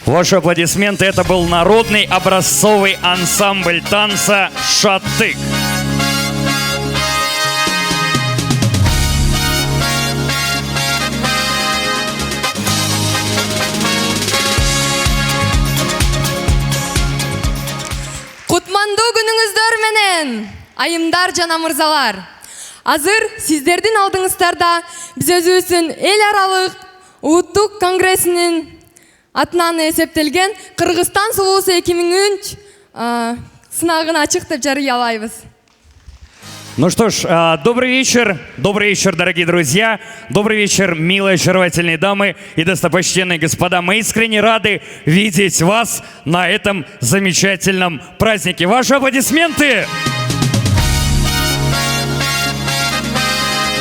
Ваши аплодисменты. Это был народный образцовый ансамбль танца «Шатык». Кутманду күнүңүздөр менен, айымдар жана мырзалар. Азыр сиздердин алдыңыздарда биз өзүбүздүн эл аралык улуттук конгрессинин атынан эсептелген Кыргызстан сулуусу 2003 сынагын ачык деп жарыялайбыз. Ну что ж, добрый вечер, дорогие друзья, добрый вечер, милые очаровательные дамы и достопочтенные господа. Мы искренне рады видеть вас на этом замечательном празднике. Ваши аплодисменты!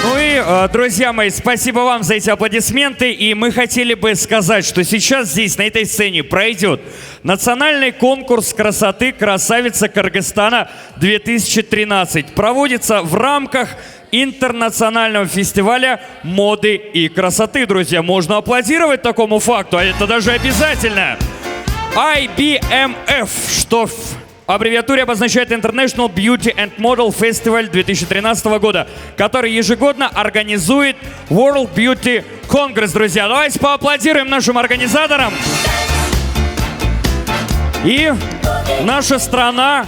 Ну и, друзья мои, спасибо вам за эти аплодисменты. И мы хотели бы сказать, что сейчас здесь, на этой сцене, пройдет национальный конкурс красоты «Красавица Кыргызстана 2013». Проводится в рамках интернационального фестиваля моды и красоты. Друзья, можно аплодировать такому факту, а это даже обязательно. IBMF, что в аббревиатуре обозначает International Beauty and Model Festival 2013 года, который ежегодно организует World Beauty Congress, друзья. Давайте поаплодируем нашим организаторам. И наша страна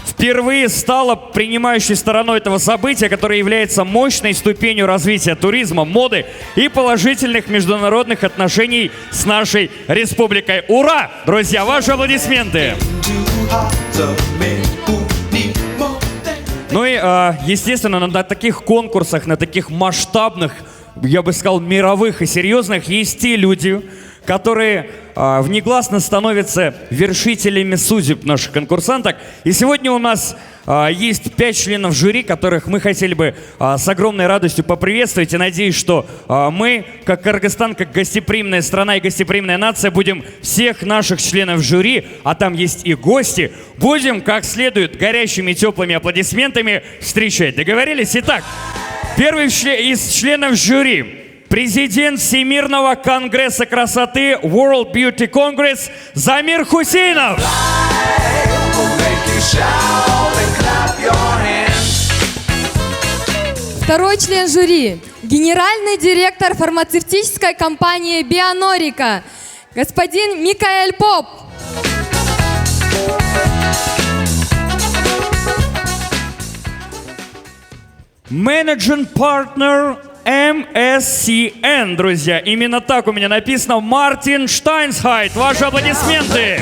впервые стала принимающей стороной этого события, которое является мощной ступенью развития туризма, моды и положительных международных отношений с нашей республикой. Ура! Друзья, ваши аплодисменты! Ну и, естественно, на таких конкурсах, на таких масштабных, я бы сказал, мировых и серьезных, есть те люди, которые внегласно становятся вершителями судеб наших конкурсанток. И сегодня у нас есть 5 членов жюри, которых мы хотели бы с огромной радостью поприветствовать. И надеюсь, что мы, как Кыргызстан, как гостеприимная страна и гостеприимная нация, будем всех наших членов жюри, а там есть и гости, будем как следует горячими теплыми аплодисментами встречать. Договорились? Итак, первый из членов жюри. Президент Всемирного конгресса красоты World Beauty Congress Замир Хусейнов. Второй член жюри, генеральный директор фармацевтической компании Бионорика, господин Микаэль Поп. Managing Partner MSCN, друзья. Именно так у меня написано. Мартин Штайнсхайт. Ваши аплодисменты.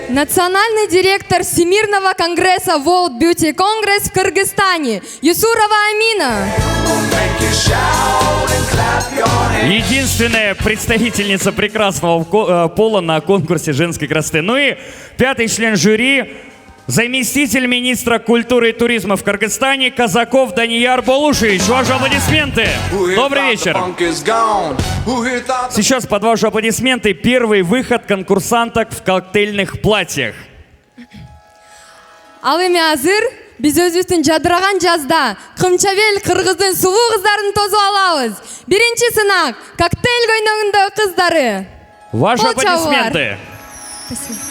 Национальный директор Всемирного конгресса World Beauty Congress в Кыргызстане Юсурова Амина. Единственная представительница прекрасного пола на конкурсе женской красоты. Ну и пятый член жюри. Заместитель министра культуры и туризма в Кыргызстане Казаков Данияр Болушевич. Ваши аплодисменты. Добрый вечер. Сейчас под ваши аплодисменты первый выход конкурсанток в коктейльных платьях. Ал эми азыр биз өзүбүздүн жадыраган жазда кымчабел кыргыздын сулуу кыздарын тосуп алабыз. Биринчи сынак коктейль көйнөгүндө кыздары. Ваши аплодисменты. Спасибо.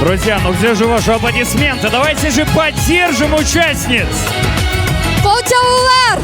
Друзья, ну где же ваши аплодисменты? Давайте же поддержим участниц! Қол чабулар!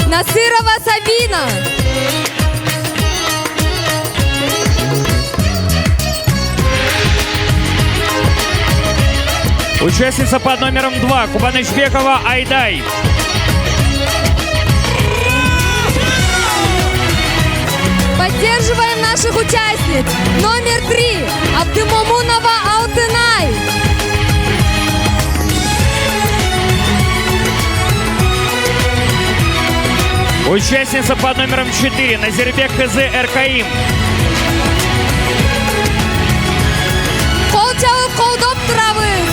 Насырова Сабина. Участница под номером 2 Кубанычбекова Айдай. Поддерживаем наших участниц. Номер 3 Абдымомунова Алтынай. Участница под номером 4 Назирбек Кызы Эркаим. Қол чабып қолдап тұрамыз.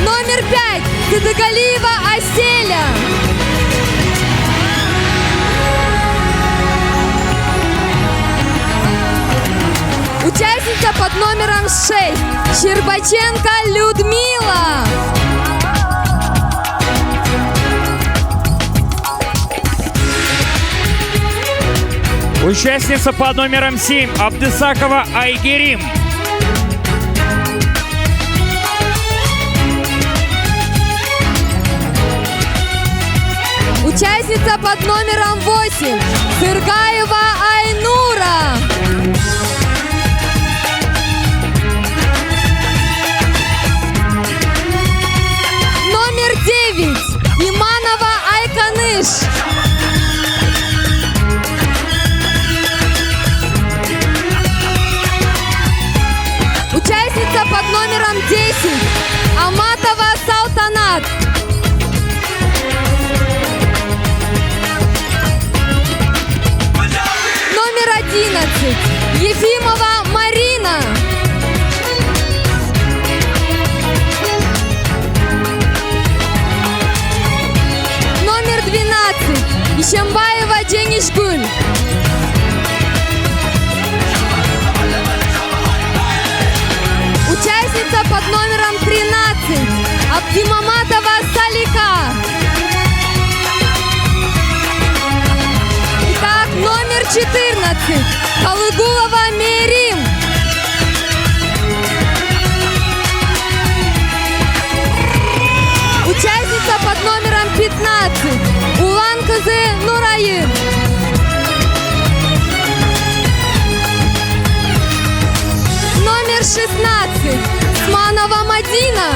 Номер 5 Сыдыгалиева Аселя. Участница под номером 6 Щербаченко Людмила. Участница под номером 7 Абдысакова Айгерим. Участница под номером 8 Сыргаева Айнура. Номер 9 Иманова Айканыш. Участница под номером 10 Аматова Салтанат. Номер 11 Ефимова Марина. Номер 12 Ишембаева Дженишгуль. Участница под номером 13 Абдимаматова Салика. Итак, номер 14 Калыгулова Мерим. Участница под номером 15 Улан Кызы Нурайым. Номер 16 Сманова Мадина.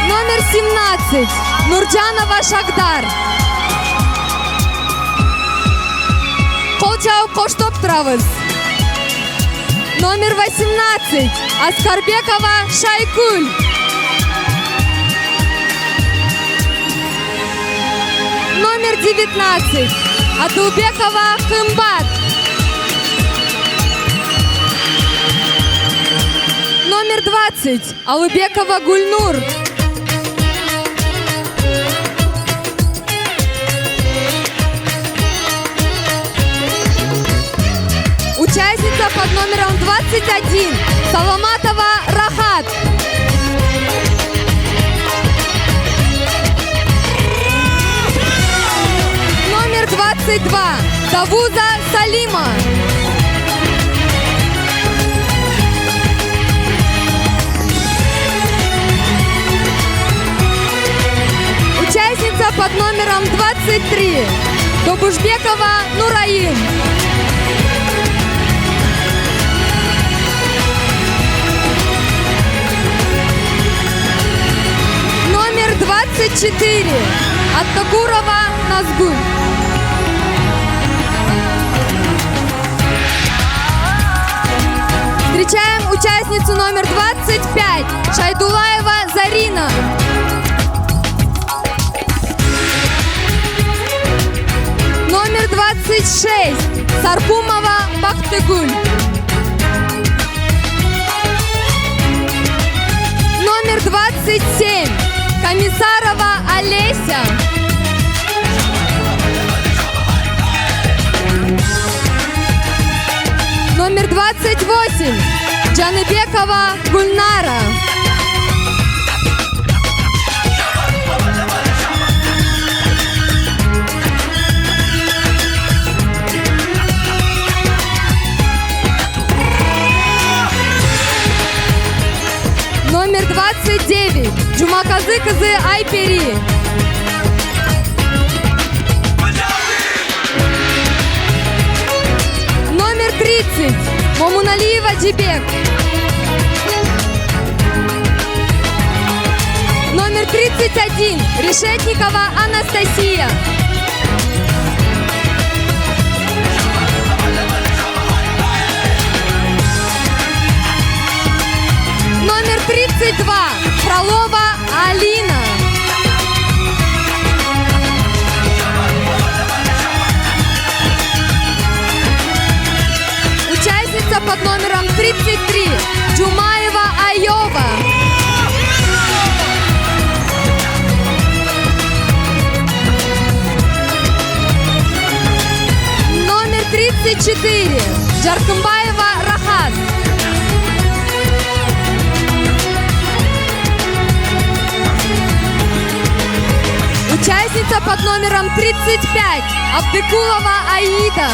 Номер 17 Нурджанова Шагдар. Қол чабып қоштап тұрамыз. Номер 18 Аскарбекова Шайкуль. Номер 19 Адылбекова Кымбат. Номер 20 Алыбекова Гульнур. Участница под номером 21 Саламатова Рахат. 22. Давуза Салима. Участница под номером 23. Добушбекова Нураим. Номер 24. Аттакурова Назгуль. Встречаем участницу номер 25. Шайдулаева Зарина. Номер 26. Саркумова Бактыгуль. Номер 27. Комиссарова Олеся. Номер 28. Джаныбекова Гульнара. Номер 29. Джумаказы кызы Айпери. Номер 30. Момуналиева Джибек. Номер 31. Решетникова Анастасия. Номер 32. Фролова Алина. Участница под номером 33. Джумаева Айова. Номер 34. Джаркымбаева Рахат. Участница под номером 35. Абдыкулова Аида.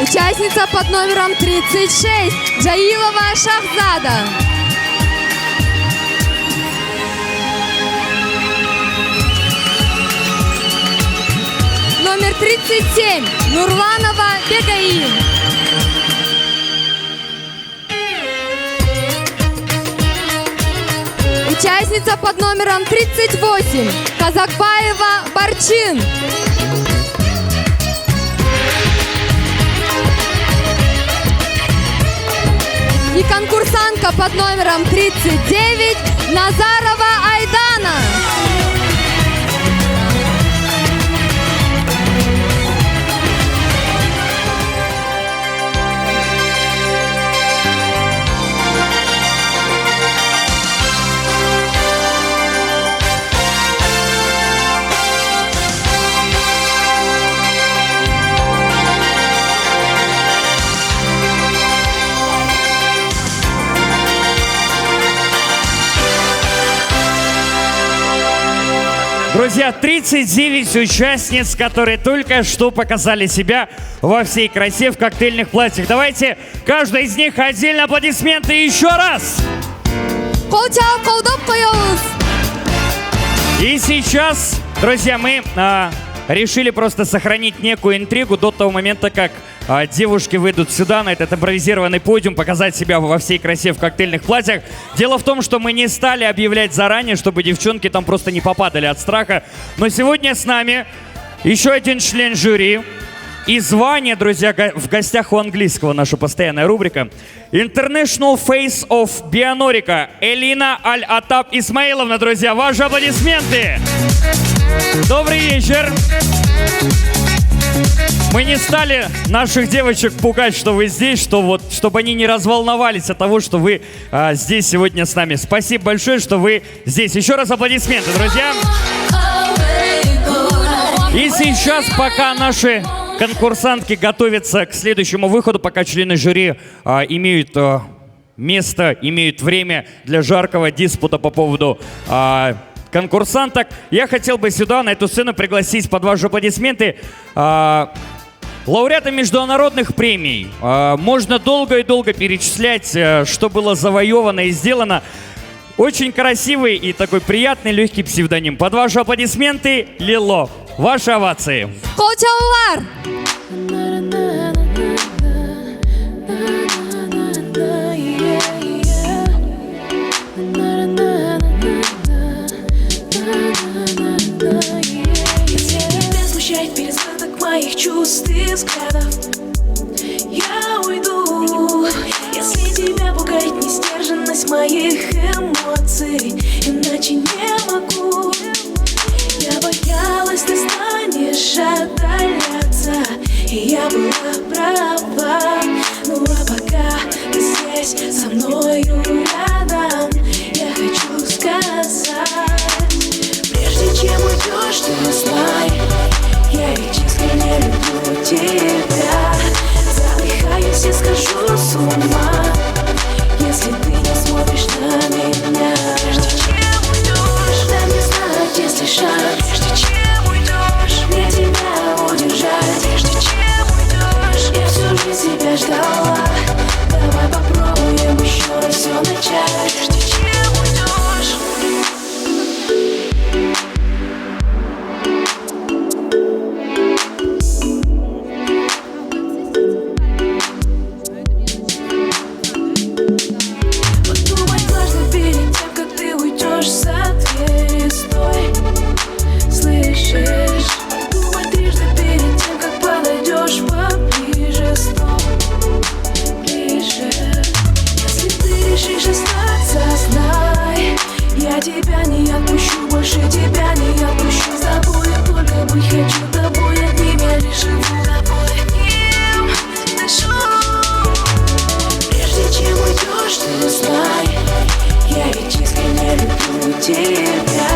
Участница под номером 36. Джаилова Шахзада. Номер 37. Нурланова Бегаин. Участница под номером 38. Казакбаева Барчин. И конкурсантка под номером 39. Назарова Айдана. Друзья, 39 участниц, которые только что показали себя во всей красе в коктейльных платьях. Давайте каждой из них отдельно аплодисменты еще раз. И сейчас, друзья, мы решили просто сохранить некую интригу до того момента, как девушки выйдут сюда, на этот импровизированный подиум, показать себя во всей красе в коктейльных платьях. Дело в том, что мы не стали объявлять заранее, чтобы девчонки там просто не попадали от страха. Но сегодня с нами еще один член жюри. И звание, друзья, в гостях у английского, наша постоянная рубрика. International Face of Бианорика Элина Аль-Атаб Исмаиловна, друзья. Ваши аплодисменты. Добрый вечер. Мы не стали наших девочек пугать, что вы здесь, чтобы они не разволновались от того, что вы здесь сегодня с нами. Спасибо большое, что вы здесь. Еще раз аплодисменты, друзья. И сейчас, пока наши конкурсантки готовятся к следующему выходу, пока члены жюри имеют место, имеют время для жаркого диспута по поводу конкурсанток. Я хотел бы сюда, на эту сцену, пригласить под ваши аплодисменты лауреата международных премий. Можно долго и долго перечислять, что было завоевано и сделано. Очень красивый и такой приятный легкий псевдоним. Под ваши аплодисменты Лило. Ваши овации. Қол чаулар! Моих чувств и взглядов я уйду, если тебя пугает несдержанность моих эмоций, иначе не могу. Я боялась, ты станешь отдаляться, и я была права. Ну а пока ты здесь со мною рядом, я хочу сказать, прежде чем уйдешь, ты знай, я ведь искренне люблю тебя. Задыхаюсь и схожу с ума, если ты не смотришь на меня. Прежде чем уйдешь, дай мне знать, если шанс. Прежде чем уйдешь, мне тебя удержать. Прежде чем уйдешь, я всю жизнь тебя ждала. Давай попробуем еще раз все начать. Прежде чем уйдешь. Тебя не отпущу, больше тебя не отпущу. С тобой я только быть хочу, тобой одним я лишь живу. Тобой одним дышу. Прежде чем уйдешь, ты знай, я ведь искренне люблю тебя.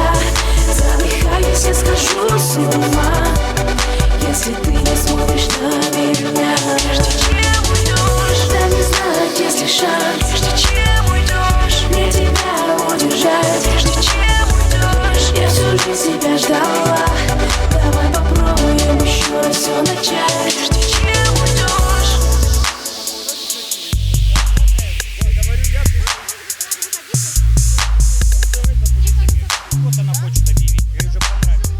Задыхаюсь, я схожу с ума, если ты не смотришь на меня. Прежде чем уйдешь, дай мне знать, если шанс. Прежде чем уйдешь, мне тебя удержать. Прежде чем уйдешь, я всю жизнь тебя ждала. Давай попробуем еще раз все начать. Прежде чем уйдешь. Вот она хочет объявить. Ей уже понравилось.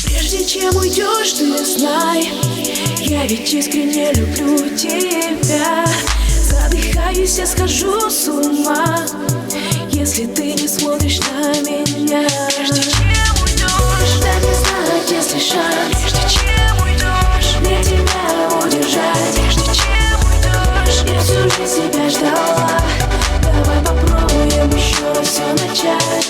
Прежде чем уйдешь, ты знай, я ведь искренне люблю тебя. Задыхаюсь, я схожу с ума, если ты не смотришь на меня. Прежде чем уйдешь, дай мне знать, если шанс. Прежде чем уйдешь, мне тебя удержать. Прежде чем уйдешь, я всю жизнь тебя ждала. Давай попробуем еще раз все начать.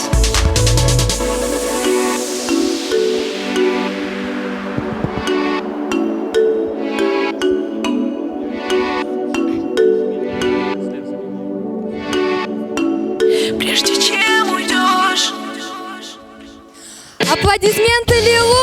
Прежде чем уйдешь. Аплодисменты Лилу!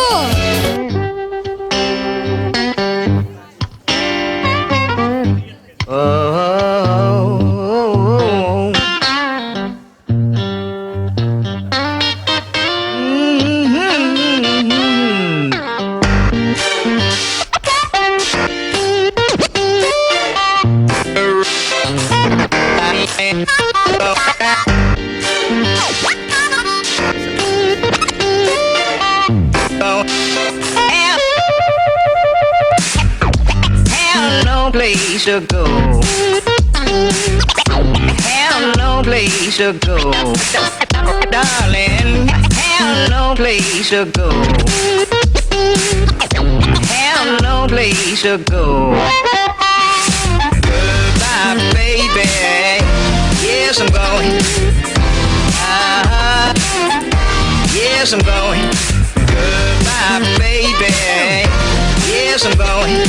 Place to go. Have no place to go. Darling, have no place to go. Have no place to go. Goodbye, baby. Yes, I'm going. Yes, I'm going. Goodbye, baby. Yes, I'm going.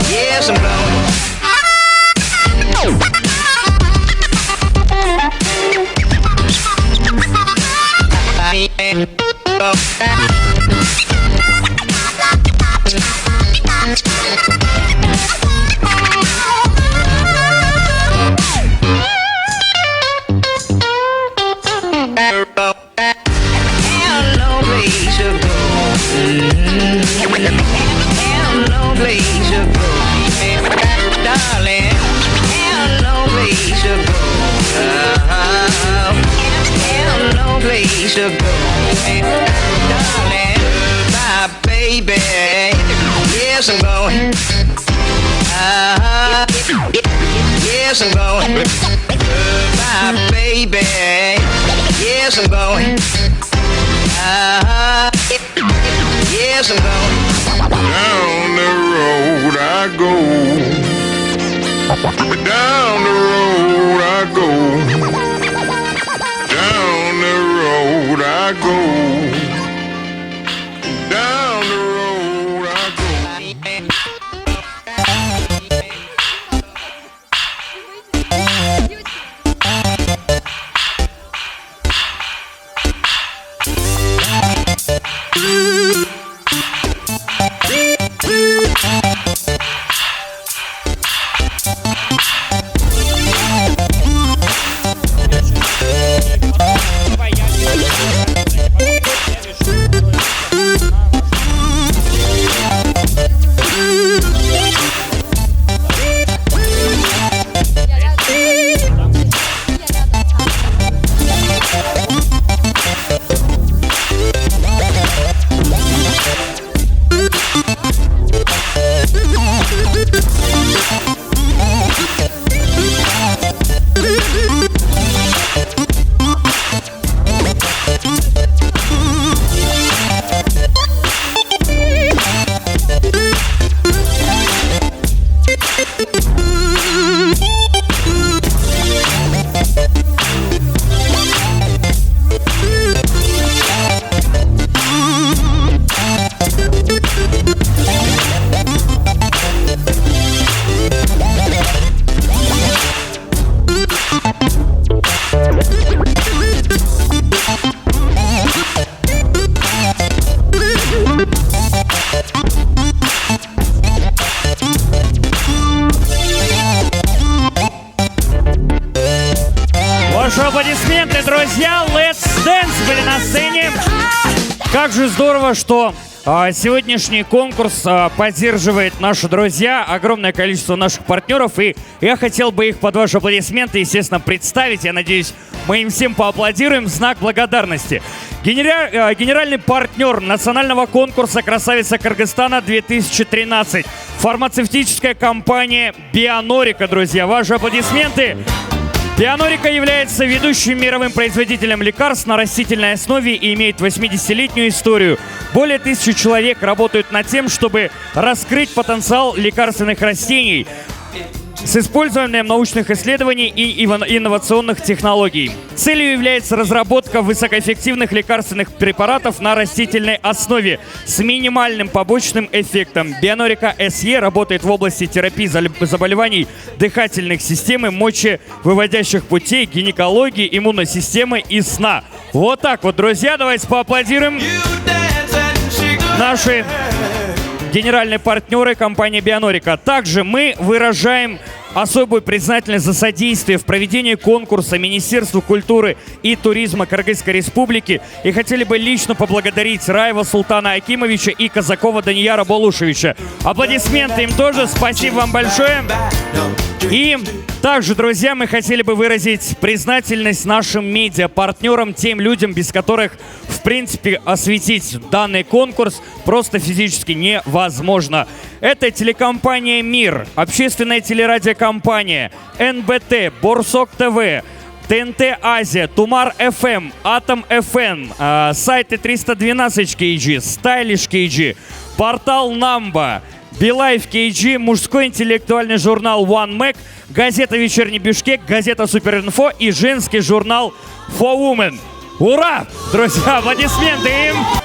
Yes, I'm going. No place to go. No place to go. Darling, no place to go. No place to go. Darling, my baby. Yes, I'm going. Yes, I'm going. My baby. Yes, I'm going. Yes, I'm going. Down the road I go. Down the road I go. Down the road I go. Down the road I go. Ваши аплодисменты, друзья! Let's Dance были на сцене. Как же здорово, что сегодняшний конкурс поддерживает наши друзья, огромное количество наших партнеров. И я хотел бы их под ваши аплодисменты, естественно, представить. Я надеюсь, мы им всем поаплодируем в знак благодарности. Генеральный партнер национального конкурса «Красавица Кыргызстана-2013». Фармацевтическая компания «Бионорика», друзья. Ваши аплодисменты. Бионорика является ведущим мировым производителем лекарств на растительной основе и имеет 80-летнюю историю. Более 1000 человек работают над тем, чтобы раскрыть потенциал лекарственных растений с использованием научных исследований и инновационных технологий. Целью является разработка высокоэффективных лекарственных препаратов на растительной основе с минимальным побочным эффектом. Бионорика СЕ работает в области терапии заболеваний дыхательных систем, мочевыводящих путей, гинекологии, иммунной системы и сна. Вот так вот, друзья, давайте поаплодируем. Наши генеральные партнеры компании «Бионорика». Также мы выражаем особую признательность за содействие в проведении конкурса Министерству культуры и туризма Кыргызской Республики и хотели бы лично поблагодарить Раева Султана Акимовича и Казакова Данияра Болушевича. Аплодисменты им тоже. Спасибо вам большое. И также, друзья, мы хотели бы выразить признательность нашим медиапартнерам, тем людям, без которых, в принципе, осветить данный конкурс просто физически невозможно. Это телекомпания «Мир», общественная телерадиокомпания, НБТ, Борсок ТВ, ТНТ Азия, Тумар ФМ, Атом ФМ, сайты 312 KG, Стайлиш KG, портал Намба, Билайф KG, мужской интеллектуальный журнал One Mac, газета «Вечерний Бишкек», газета «Суперинфо» и женский журнал For Women. Ура! Друзья, аплодисменты им!